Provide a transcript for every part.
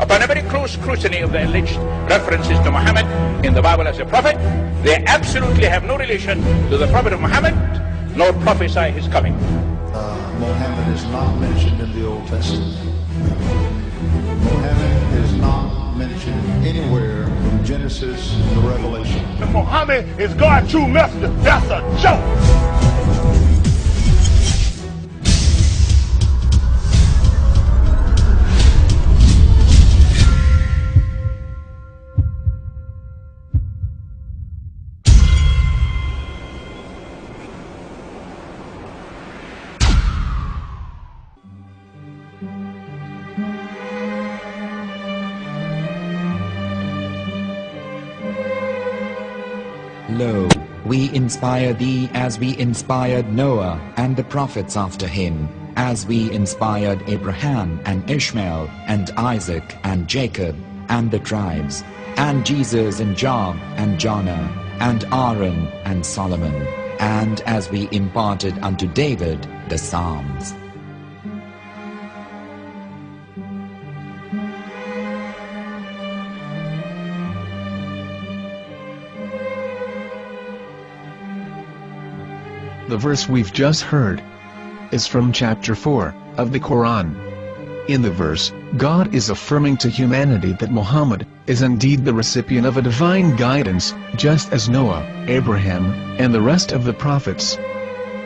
Upon a very close scrutiny of the alleged references to Muhammad in the Bible as a prophet, they absolutely have no relation to the prophet of Muhammad, nor prophesy his coming. Muhammad is not mentioned in the Old Testament. Muhammad is not mentioned anywhere from Genesis to Revelation. Muhammad is God's true messenger. That's a joke. Lo, we inspire thee as we inspired Noah and the prophets after him, as we inspired Abraham and Ishmael and Isaac and Jacob and the tribes, and Jesus and Job and Jonah and Aaron and Solomon, and as we imparted unto David the Psalms. The verse we've just heard is from chapter 4 of the Quran. In the verse, God is affirming to humanity that Muhammad is indeed the recipient of a divine guidance, just as Noah, Abraham, and the rest of the prophets.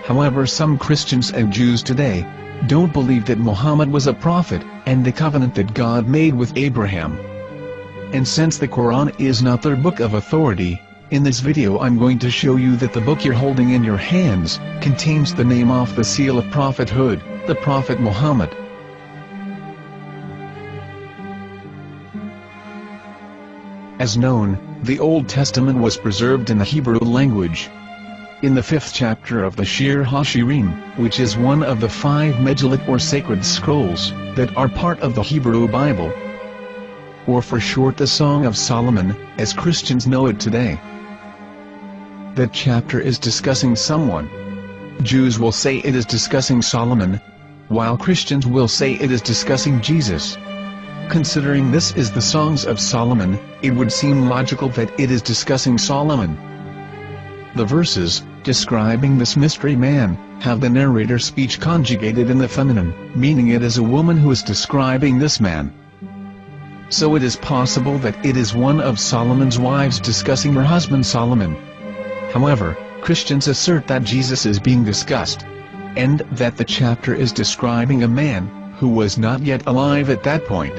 However, some Christians and Jews today don't believe that Muhammad was a prophet and the covenant that God made with Abraham. And since the Quran is not their book of authority, in this video I'm going to show you that the book you're holding in your hands contains the name off the seal of prophethood, the Prophet Muhammad. As known, the Old Testament was preserved in the Hebrew language. In the 5th chapter of the Shir HaShirim, which is one of the 5 Megillat or sacred scrolls that are part of the Hebrew Bible, or for short the Song of Solomon, as Christians know it today. That chapter is discussing someone. Jews will say it is discussing Solomon, while Christians will say it is discussing Jesus. Considering this is the Songs of Solomon, it would seem logical that it is discussing Solomon. The verses, describing this mystery man, have the narrator's speech conjugated in the feminine, meaning it is a woman who is describing this man. So it is possible that it is one of Solomon's wives discussing her husband Solomon. However, Christians assert that Jesus is being discussed, and that the chapter is describing a man who was not yet alive at that point.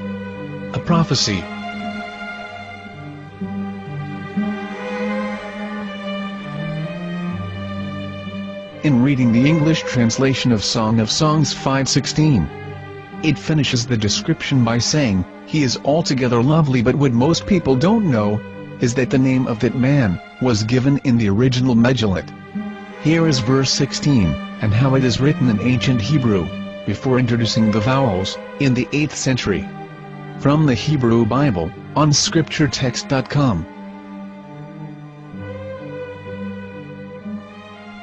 A prophecy. In reading the English translation of Song of Songs 5:16, it finishes the description by saying, "He is altogether lovely," but what most people don't know is that the name of that man was given in the original Megillat. Here is verse 16, and how it is written in ancient Hebrew, before introducing the vowels, in the 8th century. From the Hebrew Bible, on scripturetext.com.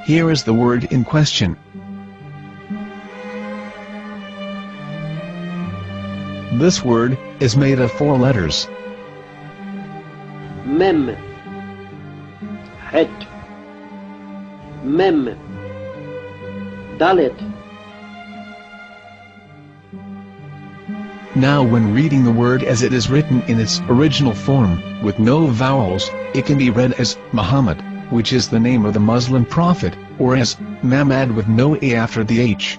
Here is the word in question. This word is made of 4 letters. Mem, Het, Mem, Dalet. Now when reading the word as it is written in its original form, with no vowels, it can be read as Muhammad, which is the name of the Muslim prophet, or as Mamad with no A after the H.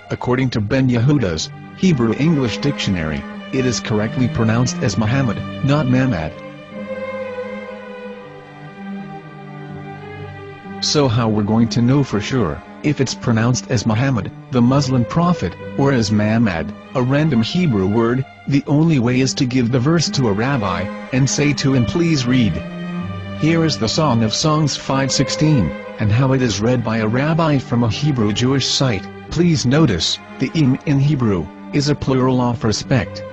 According to Ben Yehuda's Hebrew English Dictionary, it is correctly pronounced as Muhammad, not Mamad. So how we're going to know for sure if it's pronounced as Muhammad, the Muslim prophet, or as Mamad, a random Hebrew word? The only way is to give the verse to a rabbi and say to him, "Please read." Here is the Song of Songs 5:16, and how it is read by a rabbi from a Hebrew Jewish site. Please notice, the im in Hebrew is a plural of respect.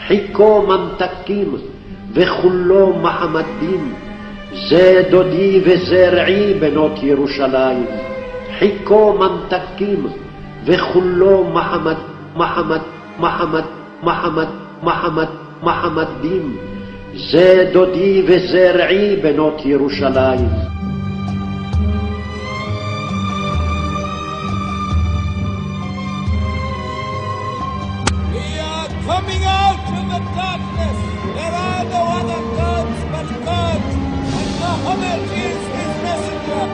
Hiko mamtakim vechullo Mahamadim ze dodi vezer'i benot Yerushalayim. Hiko mamtakim וכולו מחמד, מחמד, מחמד, מחמד, מחמד, מחמדים. זה דודי וזה רעי בנות ירושלים. Coming out of the darkness, there are no other gods but God, and Muhammad is his messenger.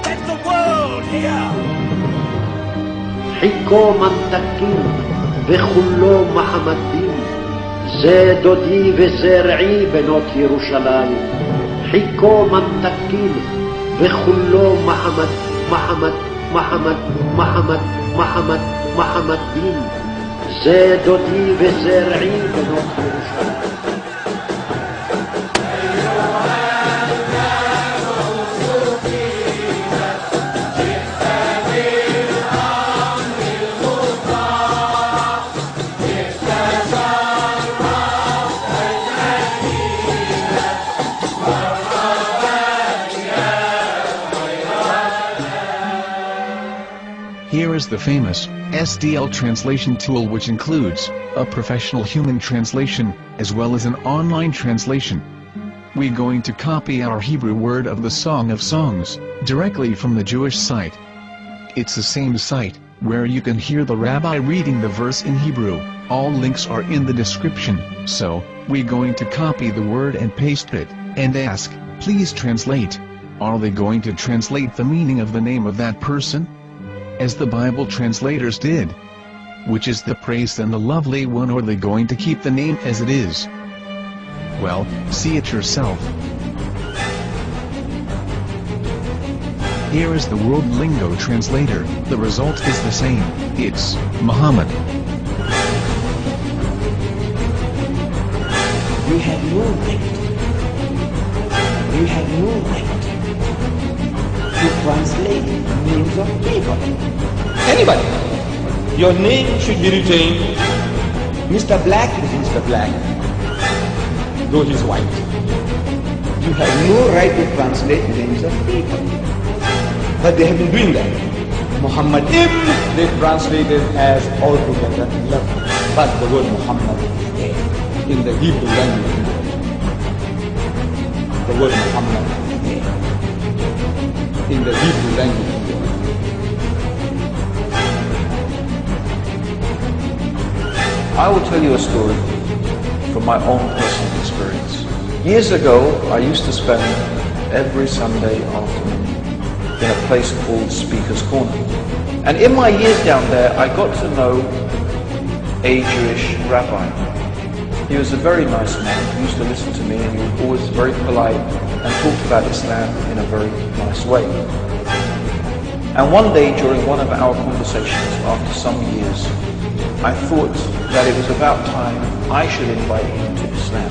Let the world hear. חיכו ממתקים וכולו מחמדים. זה דודי וזה רעי בנות ירושלים. חיכו ממתקים וכולו מחמד, מחמד, מחמד, מחמד, מחמד, מחמדים. זה דודי וזה רעי בנות ירושלים. Here is the famous SDL translation tool, which includes a professional human translation, as well as an online translation. We're going to copy our Hebrew word of the Song of Songs, directly from the Jewish site. It's the same site, where you can hear the rabbi reading the verse in Hebrew. All links are in the description, so, we're going to copy the word and paste it, and ask, please translate. Are they going to translate the meaning of the name of that person? As the Bible translators did. Which is the praised and the lovely one, or are they going to keep the name as it is? Well, see it yourself. Here is the World Lingo Translator. The result is the same. It's Muhammad. We have no right. We have no right to translate names of people. Anybody. Your name should be retained. Mr. Black is Mr. Black, though he's white. You have no right to translate names of people. But they have been doing that. Muhammad ibn, they translated as altogether lovely. But the word Muhammad in the Hebrew language, the word Muhammad in the Hebrew language. I will tell you a story from my own personal experience. Years ago, I used to spend every Sunday afternoon in a place called Speaker's Corner. And in my years down there, I got to know a Jewish rabbi. He was a very nice man. He used to listen to me, and he was always very polite and talked about Islam in a very nice way. And one day during one of our conversations after some years, I thought that it was about time I should invite him to Islam.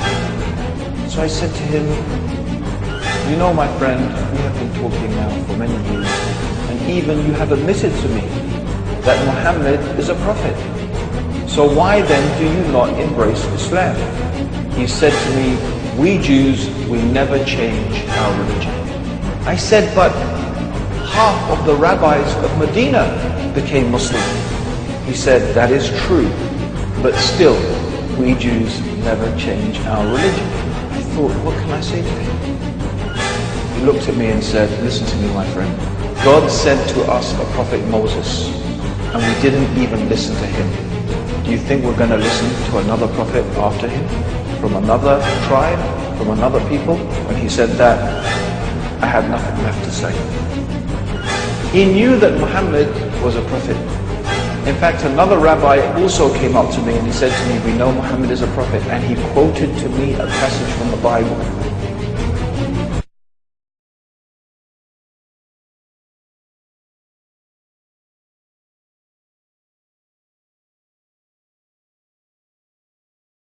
So I said to him, you know, my friend, we have been talking now for many years, and even you have admitted to me that Muhammad is a prophet. So why then do you not embrace Islam? He said to me, we Jews, we never change our religion. I said, but half of the rabbis of Medina became Muslim. He said, that is true, but still, we Jews never change our religion. I thought, what can I say to him? He looked at me and said, listen to me, my friend. God sent to us a prophet Moses, and we didn't even listen to him. Do you think we're going to listen to another prophet after him? From another tribe? From another people? When he said that, I had nothing left to say. He knew that Muhammad was a prophet. In fact, another rabbi also came up to me and he said to me, we know Muhammad is a prophet, and he quoted to me a passage from the Bible.